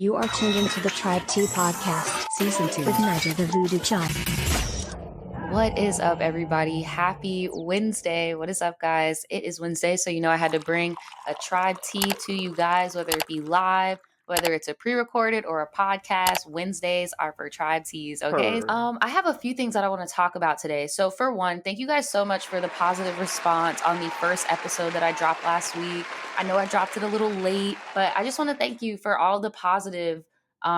You are tuned into the Tribe T Podcast, Season 2 with Naja the Voodoo Chop. What is up, everybody? Happy Wednesday. What is up, guys? It is Wednesday, so I had to bring a Tribe Tea to you guys, whether it be live, whether it's a pre-recorded or a podcast. Wednesdays are for Tribe Teas, okay? I have a few things that I want to talk about today. So for one, thank you guys so much for the positive response on the first episode that I dropped last week. I know I dropped it a little late, but I just want to thank you for all the positive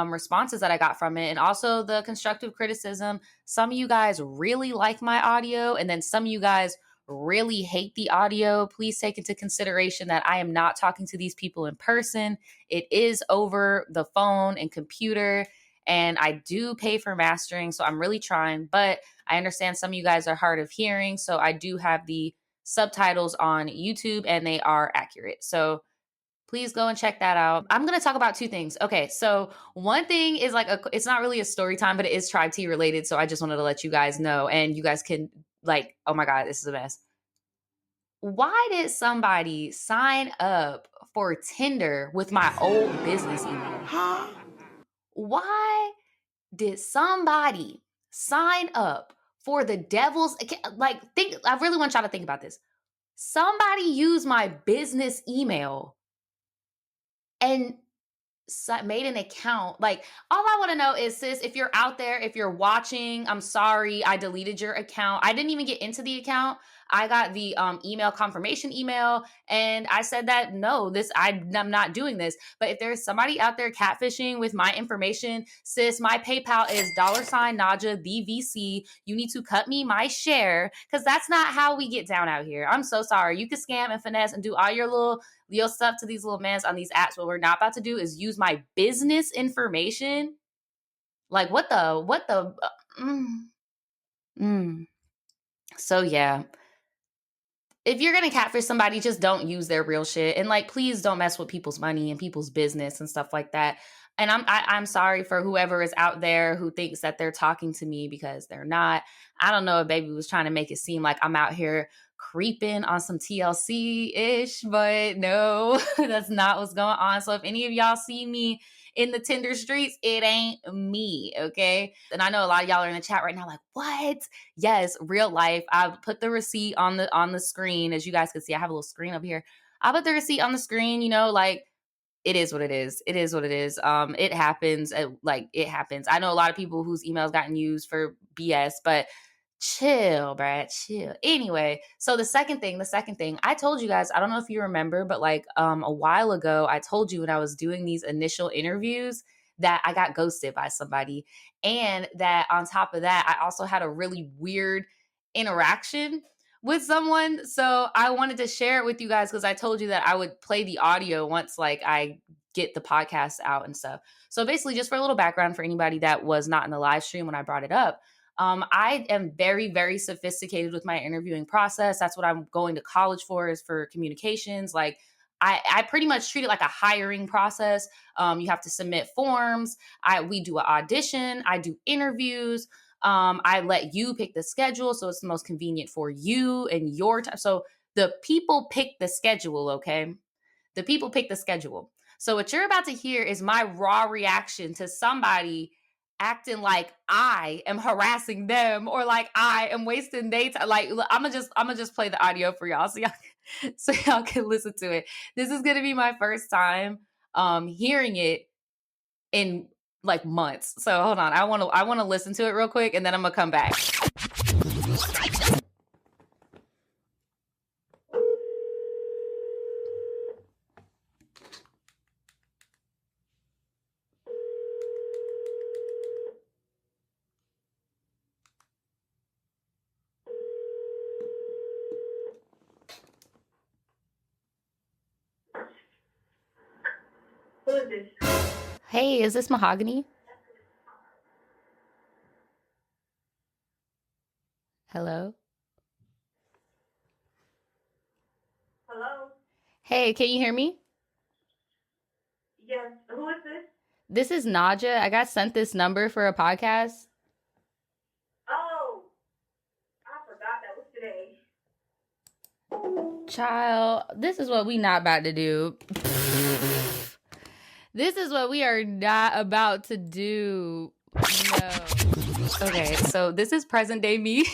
responses that I got from it, and also the constructive criticism. Some of you guys really like my audio, and then some of you guys really hate the audio. Please take into consideration that I am not talking to these people in person. It is over the phone and computer, and I do pay for mastering, so I'm really trying, but I understand some of you guys are hard of hearing, so I do have the subtitles on YouTube, and they are accurate. So please go and check that out. I'm going to talk about two things. Okay, so one thing is it's not really a story time, but it is Tribe Tea related. So I just wanted to let you guys know, and you guys can oh my God, this is a mess. Why did somebody sign up for Tinder with my old business email? Why did somebody sign up for the devil's, I really want y'all to think about this. Somebody used my business email and made an account. All I want to know is, sis, if you're out there, if you're watching, I'm sorry, I deleted your account. I didn't even get into the account. I got the email confirmation email, and I said that no, I'm not doing this. But if there's somebody out there catfishing with my information, sis, my PayPal is $Naja the VC. You need to cut me my share, because that's not how we get down out here. I'm so sorry. You can scam and finesse and do all your stuff to these little mans on these apps. What we're not about to do is use my business information. So yeah, if you're going to catfish somebody, just don't use their real shit. And please don't mess with people's money and people's business and stuff like that. And I'm sorry for whoever is out there who thinks that they're talking to me, because they're not. I don't know if baby was trying to make it seem like I'm out here creeping on some TLC-ish, but no, that's not what's going on. So if any of y'all see me in the Tinder streets, it ain't me, okay? And I know a lot of y'all are in the chat right now like, what? Yes, real life. I put the receipt on the screen. As you guys can see, I have a little screen up here. I put the receipt on the screen, it is what it is. It is what it is. It happens. It happens. I know a lot of people whose emails gotten used for BS, but chill, Brad, chill. Anyway, so the second thing, I told you guys, I don't know if you remember, but a while ago, I told you when I was doing these initial interviews that I got ghosted by somebody. And that on top of that, I also had a really weird interaction with someone. So I wanted to share it with you guys, because I told you that I would play the audio once I get the podcast out and stuff. So basically, just for a little background for anybody that was not in the live stream when I brought it up, I am very, very sophisticated with my interviewing process. That's what I'm going to college for, is for communications. I pretty much treat it like a hiring process. You have to submit forms. We do an audition. I do interviews. I let you pick the schedule, so it's the most convenient for you and your time. So the people pick the schedule, okay? The people pick the schedule. So what you're about to hear is my raw reaction to somebody acting like I am harassing them, or like I am wasting their time. I'm gonna just play the audio for y'all so y'all can listen to it. This is gonna be my first time hearing it in months. So hold on. I want to listen to it real quick, and then I'm gonna come back. Who is this? Hey, is this Mahogany? Hello? Hello? Hey, can you hear me? Yes. Who is this? This is Naja. I got sent this number for a podcast. Oh, I forgot that was today. Child, this is what we not about to do. This is what we are not about to do. No. Okay, so this is present day me.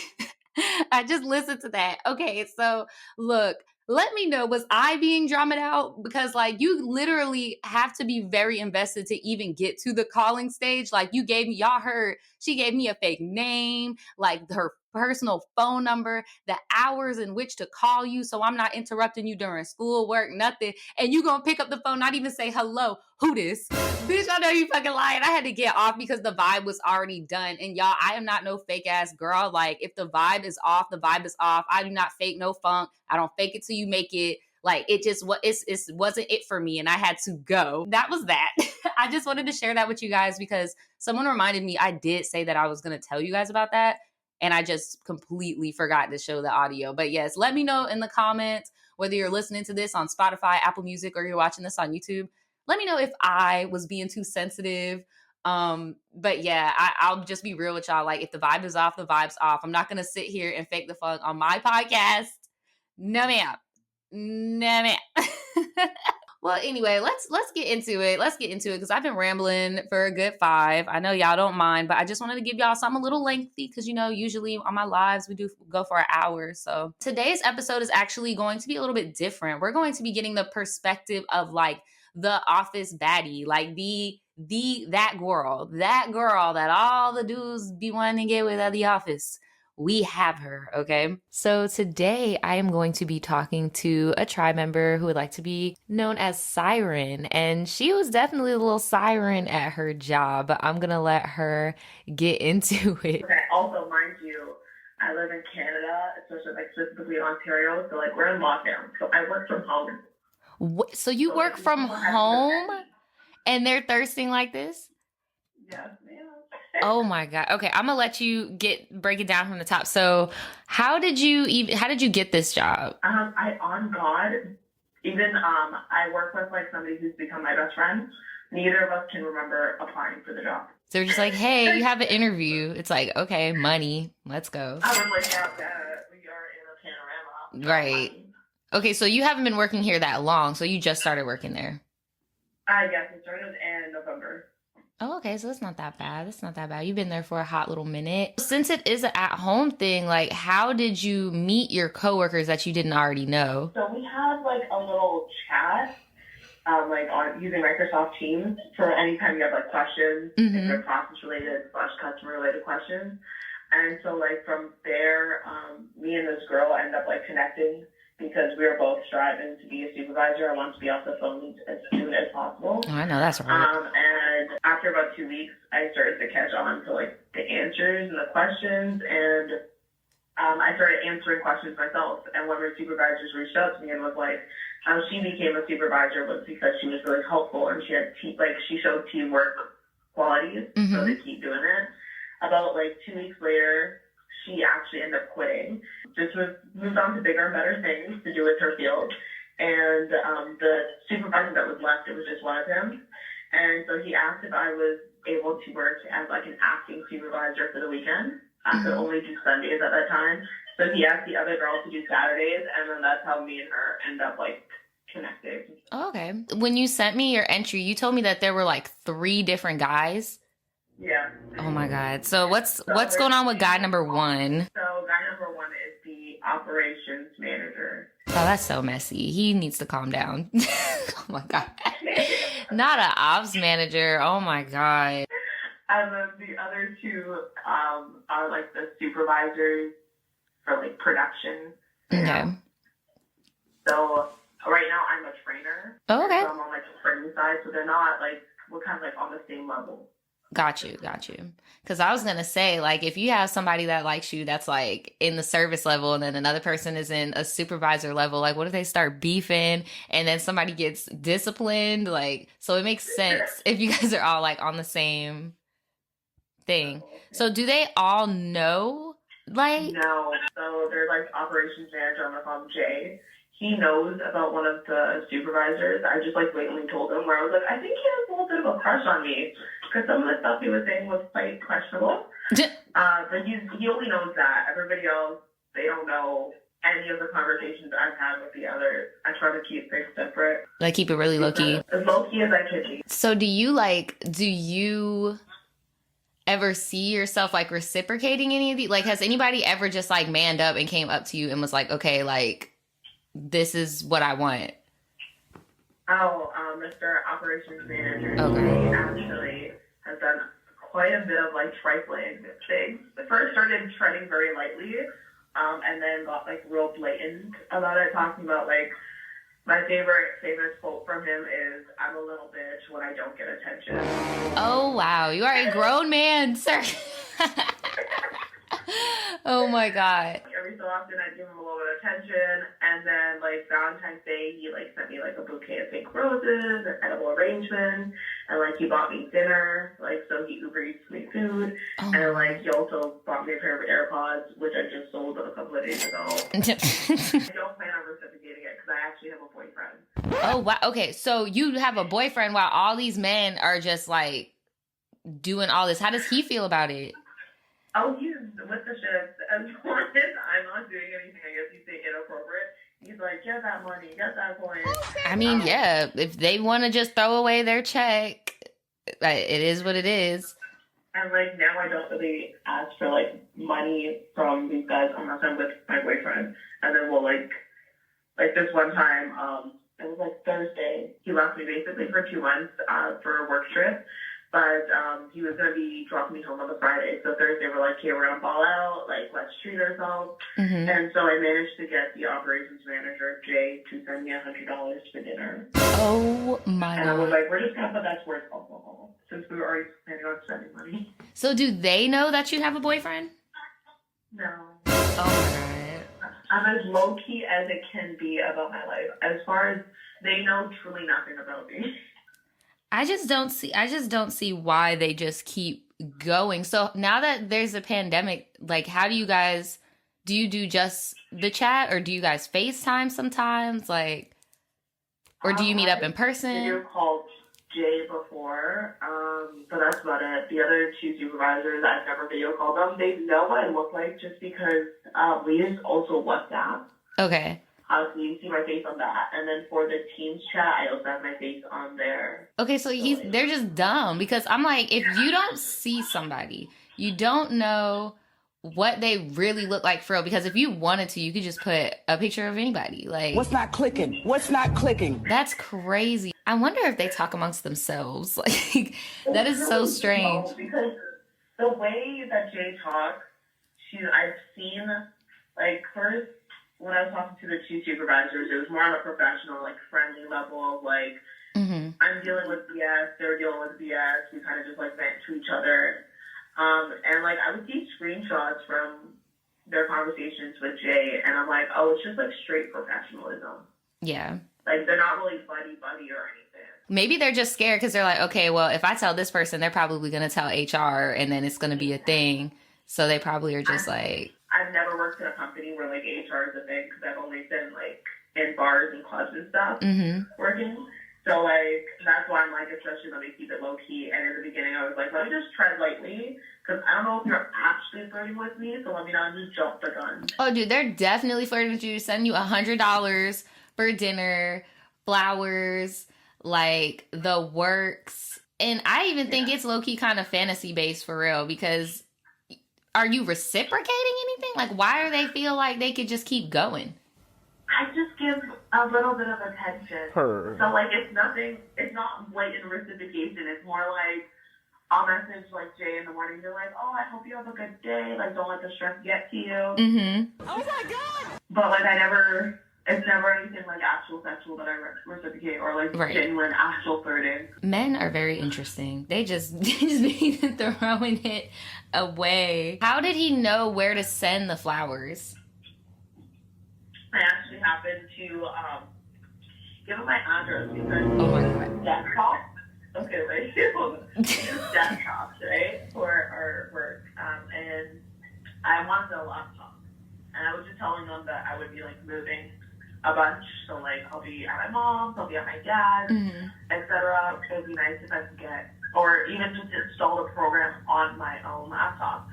I just listened to that. Okay, so look, let me know, was I being dramaed out? Because like you literally have to be very invested to even get to the calling stage. Like you gave me, y'all heard, she gave me a fake name, like her personal phone number, the hours in which to call you, so I'm not interrupting you during school work, nothing. And you gonna pick up the phone, not even say hello. Who this? Bitch, I know you fucking lying. I had to get off because the vibe was already done. And y'all, I am not no fake ass girl. Like, if the vibe is off, the vibe is off. I do not fake no funk. I don't fake it till you make it. Like, it just it wasn't it for me, and I had to go. That was that. I just wanted to share that with you guys because someone reminded me I did say that I was going to tell you guys about that, and I just completely forgot to show the audio. But yes, let me know in the comments whether you're listening to this on Spotify, Apple Music, or you're watching this on YouTube. Let me know if I was being too sensitive. But yeah, I'll just be real with y'all. Like, if the vibe is off, the vibe's off. I'm not gonna sit here and fake the funk on my podcast. No, ma'am. No, ma'am. Well, anyway, let's get into it. Let's get into it because I've been rambling for a good 5. I know y'all don't mind, but I just wanted to give y'all something a little lengthy because, you know, usually on my lives we do go for an hour. So today's episode is actually going to be a little bit different. We're going to be getting the perspective of like the office baddie, like that girl that all the dudes be wanting to get with at the office. We have her, okay? So today I am going to be talking to a tribe member who would like to be known as Siren. And she was definitely a little siren at her job, but I'm gonna let her get into it. Okay, also, mind you, I live in Canada, especially like specifically Ontario, so like we're in lockdown. So I work from home. What? So you work from home and they're thirsting like this? Yes, ma'am. Oh my God. Okay, I'm gonna let you break it down from the top. So how did you get this job? On God, even I work with like somebody who's become my best friend. Neither of us can remember applying for the job. So they're just like, hey, you have an interview. It's like, okay, money, let's go. I was like, yeah, we are in a panorama. Right. Okay, so you haven't been working here that long, so you just started working there. Yes, it started in November. Oh, okay, so it's not that bad. It's not that bad. You've been there for a hot little minute. Since it is an at-home thing, like, how did you meet your coworkers that you didn't already know? So we had, like, a little chat, like, on using Microsoft Teams for any time you have, like, questions, if they're process-related / customer-related questions. And so, like, from there, me and this girl end up, like, connecting because we were both striving to be a supervisor. I wanted to be off the phone as soon as possible. Oh, I know, that's right. And after about 2 weeks, I started to catch on to, like, the answers and the questions, and I started answering questions myself. And one of her supervisors reached out to me and was like, how she became a supervisor was because she was really helpful and she had she showed teamwork qualities, so they keep doing it. About, like, 2 weeks later, she actually ended up quitting. Just moved on to bigger and better things to do with her field. And the supervisor that was left, it was just one of him. And so he asked if I was able to work as like an acting supervisor for the weekend. I could only do Sundays at that time. So he asked the other girl to do Saturdays, and then that's how me and her end up like connecting. Oh, okay. When you sent me your entry, you told me that there were like 3 different guys. Yeah. Oh my God. So what's going on with guy number 1? So guy number 1 is the operations manager. Oh, that's so messy. He needs to calm down. Oh my God. Not an ops manager. Oh my God. And then the other 2 are like the supervisors for like production. Okay. So right now I'm a trainer. Oh, okay. So I'm on like the training side. So they're not like, we're kind of like on the same level. Got you. Because I was going to say, like, if you have somebody that likes you that's, like, in the service level and then another person is in a supervisor level, like, what if they start beefing and then somebody gets disciplined? Like, so it makes sense if you guys are all, like, on the same thing. So do they all know, like? No. So they're, like, operations manager. I'm going to call him Jay. He knows about one of the supervisors. I just, like, blatantly told him where I was like, I think he has a little bit of a crush on me. Because some of the stuff he was saying was quite questionable. But he only knows that. Everybody else, they don't know any of the conversations I've had with the others. I try to keep things separate. Like, keep it really low-key. As low-key as I can be. So do you ever see yourself, like, reciprocating any of these? Like, has anybody ever just, like, manned up and came up to you and was like, okay, like, this is what I want? Oh, Mr. Operations Manager, Okay. he actually has done quite a bit of, like, trifling things. The first started treading very lightly, and then got, like, real blatant about it, talking about, like, my favorite famous quote from him is, "I'm a little bitch when I don't get attention." Oh, wow. You are a grown man, sir. Oh, my God. Every so often, I give him a little bit of attention, and then, like, Valentine's Day, he, like, sent me, like, a bouquet of pink roses, an edible arrangement, and, like, he bought me dinner, like, so he Uber Eats me food, and, like, he also bought me a pair of AirPods, which I just sold a couple of days ago. I don't plan on reciprocating it, because I actually have a boyfriend. Oh, wow. Okay, so you have a boyfriend while all these men are just, like, doing all this. How does he feel about it? Oh, he's with the shit. As long as I'm not doing anything, I guess you'd say inappropriate, he's like, get that money, get that coin. I mean, yeah, if they want to just throw away their check, it is what it is. And, like, now I don't really ask for, like, money from these guys unless I'm with my boyfriend. And then we'll, like this one time, it was, like, Thursday. He left me basically for 2 months for a work trip. But he was going to be dropping me home on the Friday. So Thursday, we're like, okay, we're going to ball out. Like, let's treat ourselves. Mm-hmm. And so I managed to get the operations manager, Jay, to send me $100 for dinner. Oh, my God. And I was like, we're just going to put that towards alcohol, since we were already planning on spending money. So do they know that you have a boyfriend? No. Oh, my God. I'm as low-key as it can be about my life. As far as they know truly nothing about me. I just don't see why they just keep going. So now that there's a pandemic, like, how do you do just the chat, or do you guys FaceTime sometimes? Like, or do you meet up in person? I video called Jay before, but that's about it. The other two supervisors, I've never video called them. They know what I look like just because we use also WhatsApp. Okay. So you see my face on that. And then for the Teams chat, I also have my face on there. Okay, so they're just dumb, because I'm like, if you don't see somebody, you don't know what they really look like for real. Because if you wanted to, you could just put a picture of anybody. Like, what's not clicking? What's not clicking? That's crazy. I wonder if they talk amongst themselves. Like, that is so strange. Because the way that Jay talks, I've seen, like, first, when I was talking to the two supervisors, it was more on a professional, like, friendly level of, like, I'm dealing with BS, they're dealing with BS, we kind of just, like, vent to each other. And, like, I would see screenshots from their conversations with Jay, and I'm like, oh, it's just, like, straight professionalism. Yeah. Like, they're not really buddy-buddy or anything. Maybe they're just scared because they're like, okay, well, if I tell this person, they're probably going to tell HR, and then it's going to be a thing. So they probably are just like... I've never worked in a company where, like, HR is a thing, because I've only been, like, in bars and clubs and stuff working. So, like, that's why I'm like, especially let me keep it low-key. And in the beginning, I was like, let me just tread lightly, because I don't know if you're actually flirting with me, so let me not just jump the gun. Oh, dude, they're definitely flirting with you, sending you $100 for dinner, flowers, like, the works. And I even think it's low-key kind of fantasy-based for real, because... Are you reciprocating anything? Like, why do they feel like they could just keep going? I just give a little bit of attention. So, like, it's not blatant reciprocation. It's more like, I'll message, like, Jay in the morning. They're like, oh, I hope you have a good day. Like, don't let the stress get to you. Mm-hmm. Oh, my God! But, like, it's never anything, like, actual sexual that I reciprocate, or, like, genuine actual flirting. Men are very interesting. They just be throwing it away. How did he know where to send the flowers? I actually happened to give him my address because oh my God. desktop. Okay, wait. Desktops, right? For our work. And I wanted a laptop. And I was just telling them that I would be, like, moving a bunch. So, like, I'll be at my mom's, I'll be at my dad's, etc. It would be nice if I could get, or even just install the program on my own laptop.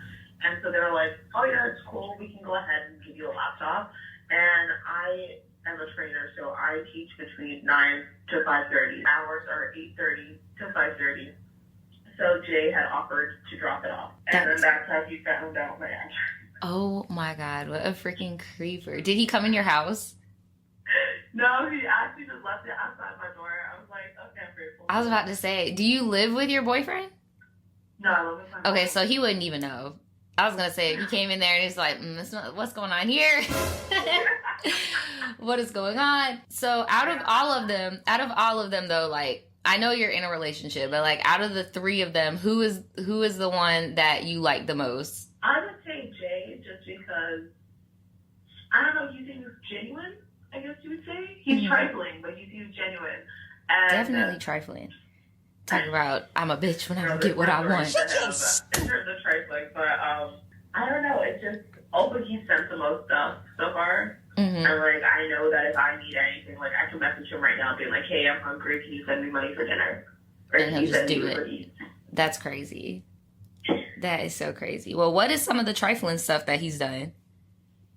And so they were like, oh, yeah, it's cool. We can go ahead and give you a laptop. And I am a trainer, so I teach between 9 to 5:30. Hours are 8:30 to 5:30. So Jay had offered to drop it off. And then that's how he found out my address. Oh my God, what a freaking creeper. Did he come in your house? No, he actually just left it outside my door. I was like, okay, I'm grateful. I was about to say, do you live with your boyfriend? No, I live with my Okay, mom. so he wouldn't even know. I was going to say, if he came in there and he's like, what's going on here? What is going on? So out of all of them though, like, I know you're in a relationship, but like out of the three of them, who is the one that you like the most? I would say Jay, just because, I don't know, he seems genuine, I guess you would say. He's trifling, but he seems genuine. And, Definitely trifling. Talk about, I'm a bitch when I get what I want. In terms of trifling, but I don't know, it's just, also he sent the most stuff so far. Mm-hmm. And like, I know that if I need anything, like I can message him right now and be like, hey, I'm hungry, can you send me money for dinner? Or And can he'll you just send me do it. cookies? That's crazy. That is so crazy. Well, what is some of the trifling stuff that he's done?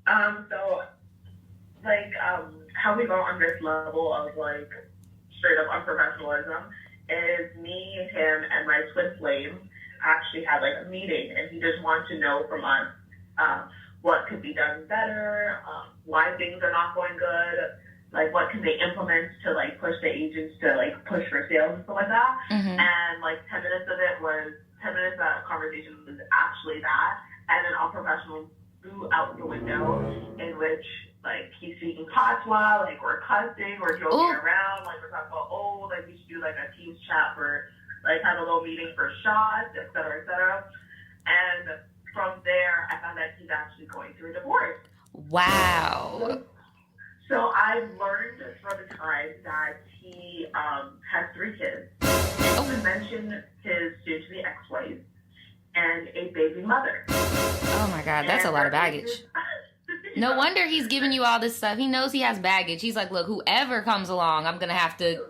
So, like, how we go on this level of, like, straight up unprofessionalism is me, him, and my twin flame actually had, like, a meeting, and he just wanted to know from us what could be done better, why things are not going good, like, what can they implement to, like, push the agents to, like, push for sales and stuff like that. Mm-hmm. And, like, 10 minutes of that conversation was actually that, and then unprofessional flew out the window in which, like, he's speaking patois, like, we're cussing, we're joking around, like, we're talking about, like, we should do, like, a Teams chat for, like, have a little meeting for shots, et cetera, et cetera. And from there, I found that he's actually going through a divorce. Wow. So I've learned from the time that he has 3 kids. He mentioned his soon-to-be ex-wife and a baby mother. Oh my God, that's a lot of baggage. No wonder he's giving you all this stuff. He knows he has baggage. He's like, look, whoever comes along, I'm going to have to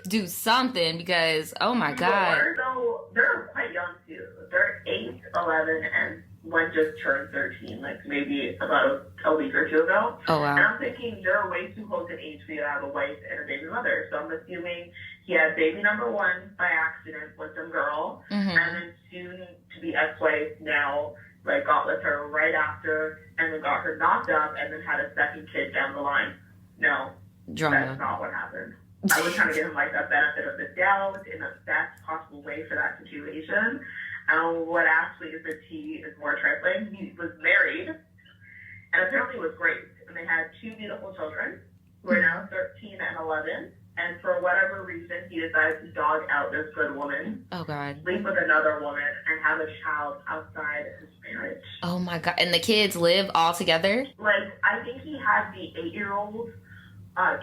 do something because, oh my God. So they're quite young too. They're 8, 11, and one just turned 13, like maybe about a week or two ago. Oh wow. And I'm thinking they're way too close in age for you to have a wife and a baby mother. So I'm assuming he had baby number 1 by accident with some girl, Mm-hmm. and then soon to be ex-wife now, like, got with her right after, and then got her knocked up, and then had a second kid down the line. No, Drama. that's not what happened. I was trying to give him, like, the benefit of the doubt in the best possible way for that situation. What actually is the tea is more trifling. He was married, and apparently was great. And they had 2 beautiful children, who are now 13 and 11. And for whatever reason, he decided to dog out this good woman, Oh God. sleep with another woman, and have a child outside of his marriage. Oh my God. And the kids live all together? Like, I think he had the 8-year-old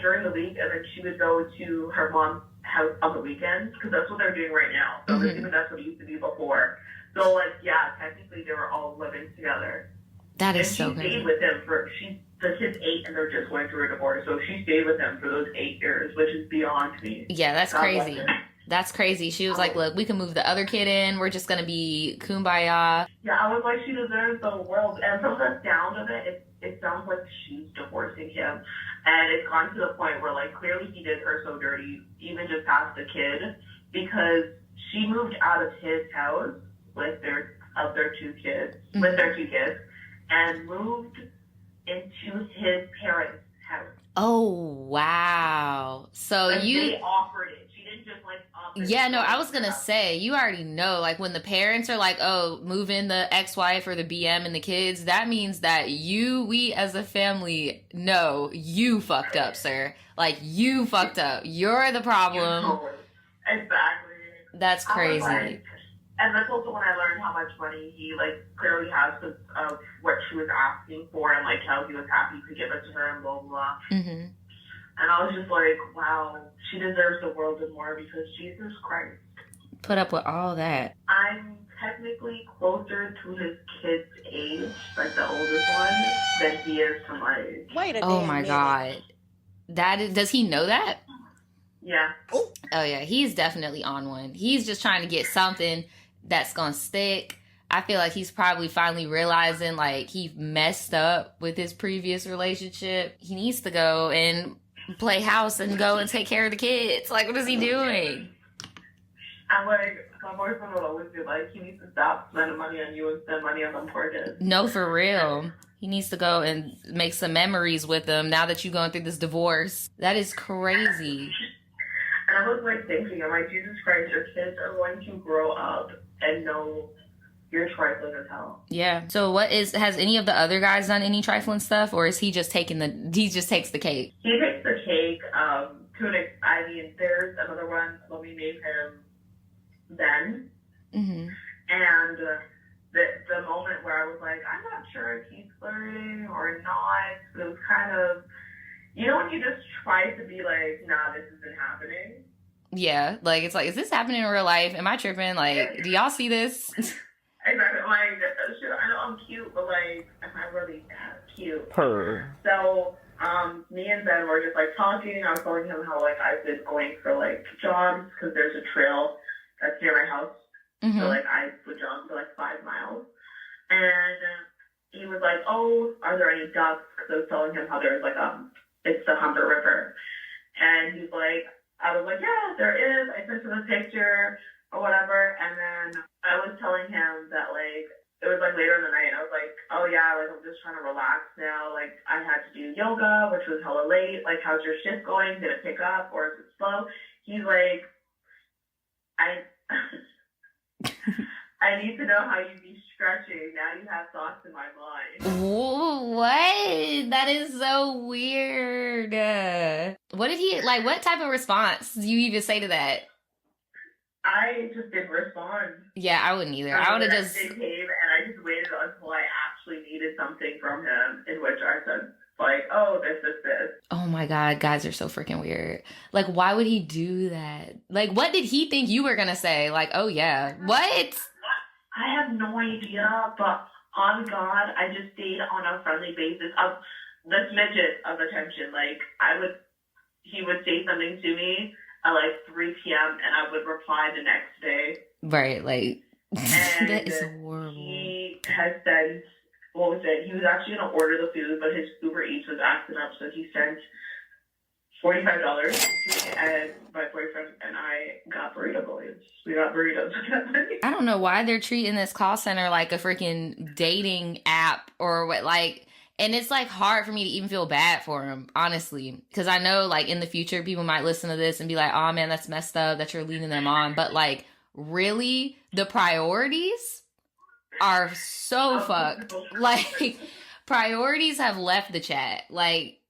during the week, and then she would go to her mom's house on the weekends, because that's what they're doing right now. So Mm-hmm. even that's what it used to be before. So, like, yeah, technically they were all living together. That is And so she crazy. stayed with him the kid's 8, and they're just going through a divorce. So she stayed with him for those 8 years, which is beyond me. Yeah, that's God bless crazy. her. That's crazy. She was like, look, we can move the other kid in. We're just going to be kumbaya. Yeah, I was like, she deserves the world. And from the sound of it, it sounds like she's divorcing him. And it's gone to the point where, like, clearly he did her so dirty, even just past the kid, because she moved out of his house with their 2 kids, and moved into his parents' house. Oh, wow. So Like, you... they offered it. She didn't just, like, up it. Yeah, no, I was going to say, you already know, like, when the parents are like, oh, move in the ex-wife or the BM and the kids, that means that we as a family know you fucked up, sir. Like, you fucked up. You're the problem. Exactly. That's I was crazy. like, and that's also when I learned how much money he, like, clearly has because of what she was asking for and, like, how he was happy to give it to her and blah, blah, blah. Mm-hmm. And I was just like, wow, she deserves the world and more because Jesus Christ. Put up with all that. I'm technically closer to his kid's age, like the oldest one, than he is to my age. Wait a Oh damn my minute. God. That is, does he know that? Yeah. Oh yeah, he's definitely on one. He's just trying to get something that's gonna stick. I feel like he's probably finally realizing like he messed up with his previous relationship. He needs to go and play house and go and take care of the kids. Like, what is he doing? I'm like, my boyfriend will always be like, he needs to stop spending money on you and spend money on them poor kids. No, for real. He needs to go and make some memories with them now that you're going through this divorce. That is crazy. And I was like thinking, I'm like, Jesus Christ, your kids are going to grow up and know you're trifling as hell. Yeah. So has any of the other guys done any trifling stuff, or is he just he just takes the cake? He takes the cake. I mean, there's another one, let me name him Ben. Mm-hmm. And the moment where I was like, I'm not sure if he's flirting or not, it was kind of, you know, when you just try to be like, nah, this isn't happening. Yeah, like, it's like, is this happening in real life? Am I tripping? Like, do y'all see this? Exactly. Like, shit, I know I'm cute, but like, am I really that cute? Her. So, me and Ben were just like talking. I was telling him how like I've been going for like jogs because there's a trail that's near my house. Mm-hmm. So like I would jog for like 5 miles. And he was like, oh, are there any ducks? Because I was telling him how there's like, it's the Humber River. And he's like, I was like, yeah, there is. I sent him a picture or whatever. And then I was telling him that like, it was like later in the night. And I was like, oh yeah, like I'm just trying to relax now. Like I had to do yoga, which was hella late. Like, how's your shift going? Did it pick up or is it slow? He's like, I need to know how you be stretching. Now you have thoughts in my mind. What? That is so weird. What did he, like, what type of response do you even say to that? I just didn't respond. Yeah, I wouldn't either. I would have just... Came, and I just waited until I actually needed something from him, in which I said, like, oh, this. Oh my God, guys are so freaking weird. Like, why would he do that? Like, what did he think you were gonna say? Like, oh yeah, what? I have no idea, but on God, I just stayed on a friendly basis of the smidget of attention. Like, he would say something to me at like 3 p.m. and I would reply the next day. Right, like, and that is horrible. He has said, what was it? He was actually going to order the food, but his Uber Eats was acting up, so he sent $45 to me, and my boyfriend and I got burrito boys. We got burritos with that money. I don't know why they're treating this call center like a freaking dating app or what, like, and it's like hard for me to even feel bad for him, honestly, because I know like in the future people might listen to this and be like, oh man, that's messed up that you're leading them on, but like, really, the priorities are so fucked. Like, priorities have left the chat. Like,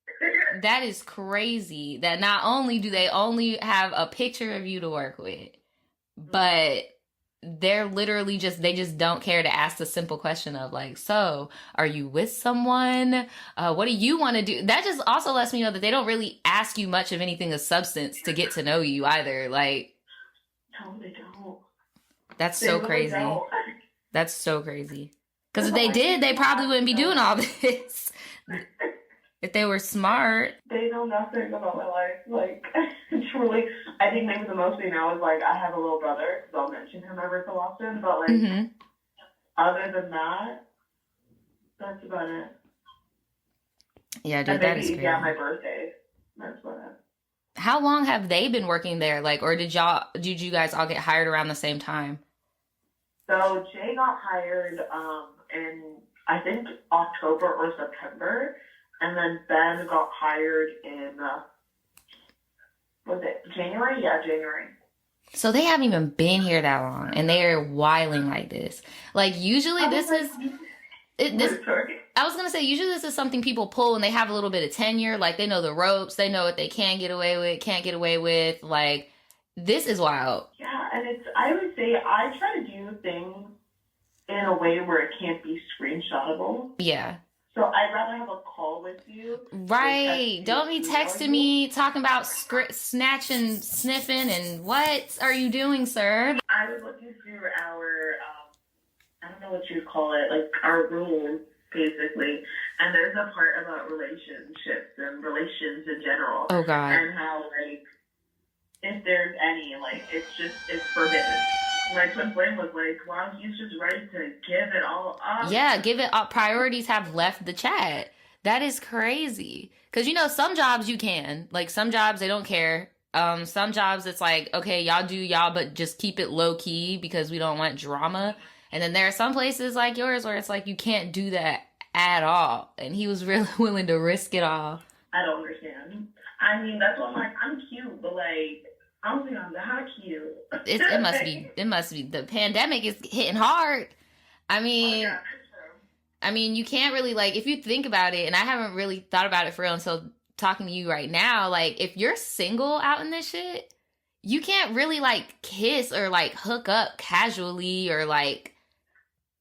that is crazy that not only do they only have a picture of you to work with, but they're literally they just don't care to ask the simple question of like, so are you with someone? What do you want to do? That just also lets me know that they don't really ask you much of anything of substance to get to know you either. Like, no, they don't. That's so crazy. That's so crazy. Because if they did, they probably wouldn't be doing all this. If they were smart. They know nothing about my life. Like, truly, I think maybe the most they know is, like, I have a little brother, because I'll mention him every so often. But, like, other than that, that's about it. Yeah, dude, that is crazy. Yeah, my birthday. That's about it. How long have they been working there? Like, or did you guys all get hired around the same time? So Jay got hired in, I think, October or September. And then Ben got hired in, was it January? Yeah, January. So they haven't even been here that long, and they're whiling like this. Like, usually I was going to say, usually this is something people pull and they have a little bit of tenure. Like, they know the ropes. They know what they can get away with, can't get away with. Like, this is wild. Yeah, and I would say I try to do things in a way where it can't be screenshotable. Yeah. So I'd rather have a call with you. Right. Don't be texting me talking about snatching, sniffing, and what are you doing, sir? I was looking through our, I don't know what you'd call it, like our rules, basically. And there's a part about relationships and relations in general. Oh, God. And how, like, if there's any, like, it's forbidden. My twin flame was like, wow, he's just ready to give it all up. Yeah, give it up. Priorities have left the chat. That is crazy. Because, you know, some jobs you can. Like, some jobs, they don't care. Some jobs, it's like, okay, y'all do y'all, but just keep it low key because we don't want drama. And then there are some places like yours where it's like, you can't do that at all. And he was really willing to risk it all. I don't understand. I mean, that's what I'm like, I'm cute, but like, I don't think I'm that cute. It must be. The pandemic is hitting hard. I mean, you can't really, like, if you think about it, and I haven't really thought about it for real until talking to you right now, like, if you're single out in this shit, you can't really, like, kiss or, like, hook up casually or, like,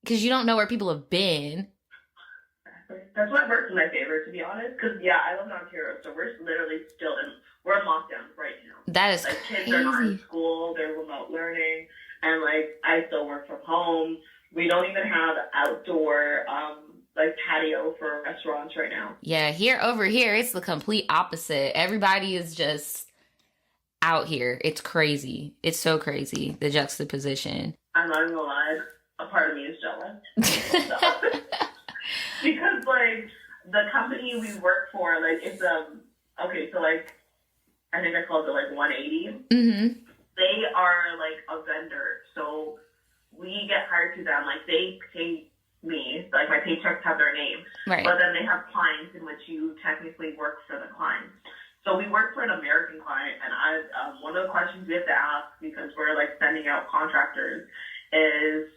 because you don't know where people have been. That's why work's my favorite, to be honest, because, yeah, I live in Ontario, so we're literally we're in lockdown right now. That is like, crazy. Kids are not in school, they're remote learning, and, like, I still work from home. We don't even have outdoor, like, patio for restaurants right now. Yeah, over here, it's the complete opposite. Everybody is just out here. It's crazy. It's so crazy, the juxtaposition. I'm not even gonna lie, a part of me is jealous. Because, like, the company we work for, like, it's, okay, so, like, I think I called it, like, 180. Mm-hmm. They are, like, a vendor, so we get hired to them. Like, they pay me, like, my paychecks have their name. Right. But then they have clients in which you technically work for the client. So we work for an American client, and one of the questions we have to ask, because we're, like, sending out contractors, is,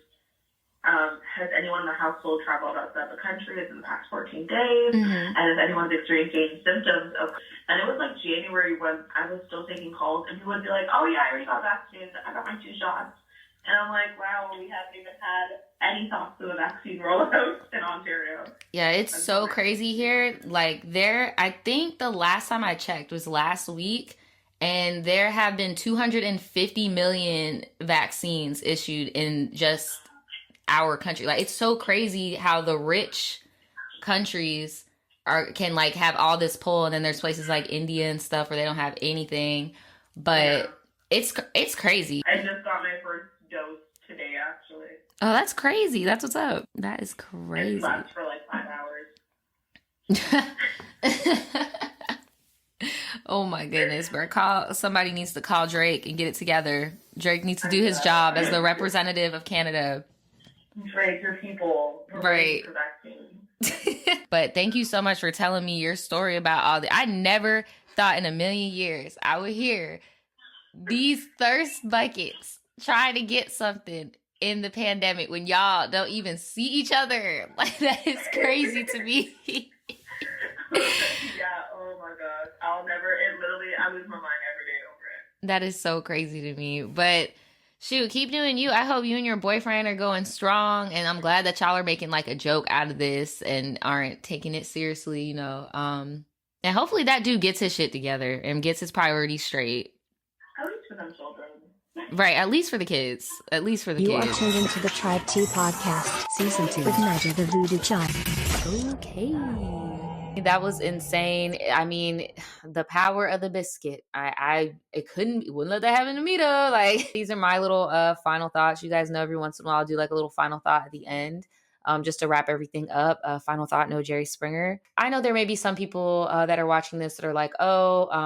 has anyone in the household traveled outside the country within the past 14 days? Mm-hmm. And if anyone's experiencing symptoms of, and it was like January when I was still taking calls, and people would be like, oh yeah, I already got vaccinated, I got my 2 shots. And I'm like, wow, we haven't even had any thoughts of a vaccine rollout in Ontario. Yeah, it's so crazy here. Like, I think the last time I checked was last week, and there have been 250 million vaccines issued in just our country. Like, it's so crazy how the rich countries can like have all this pull, and then there's places like India and stuff where they don't have anything. But it's crazy. I just got my first dose today, actually. Oh, that's crazy. That's what's up. That is crazy. It lasts for like 5 hours. Oh my goodness, bro. Somebody needs to call Drake and get it together. Drake needs to do his job as the representative of Canada. Drake, your people. Right. But thank you so much for telling me your story about all the. I never thought in a million years I would hear these thirst buckets trying to get something in the pandemic when y'all don't even see each other. Like, that is crazy to me. Yeah, oh my gosh. I lose my mind every day over it. That is so crazy to me. But shoot, keep doing you. I hope you and your boyfriend are going strong, and I'm glad that y'all are making like a joke out of this and aren't taking it seriously, you know. And hopefully that dude gets his shit together and gets his priorities straight. At least for them children. Right, at least for the kids. At least for the You kids. are tuned into the Tribe T Podcast, Season 2 with Naja the Voodoo Child. Okay. That was insane. I mean, the power of the biscuit. It wouldn't let that happen to me though. Like, these are my little final thoughts. You guys know every once in a while I'll do like a little final thought at the end. Just to wrap everything up. Final thought, no Jerry Springer. I know there may be some people that are watching this that are like,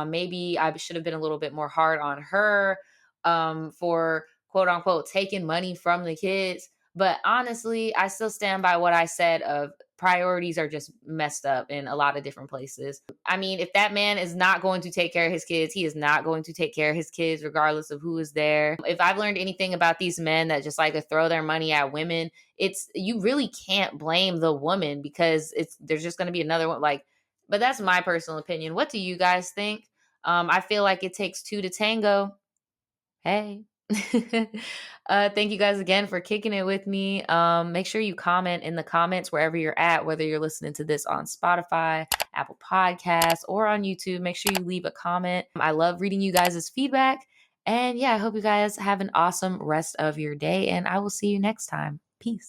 maybe I should have been a little bit more hard on her for quote unquote taking money from the kids. But honestly, I still stand by what I said of priorities are just messed up in a lot of different places. I mean, if that man is not going to take care of his kids, he is not going to take care of his kids regardless of who is there. If I've learned anything about these men that just like to throw their money at women, you really can't blame the woman because there's just going to be another one. Like, but that's my personal opinion. What do you guys think? I feel like it takes 2 to tango. Hey. Thank you guys again for kicking it with me. Make sure you comment in the comments wherever you're at, whether you're listening to this on Spotify, Apple Podcasts, or on YouTube. Make sure you leave a comment. I love reading you guys' feedback. And yeah, I hope you guys have an awesome rest of your day, and I will see you next time. Peace.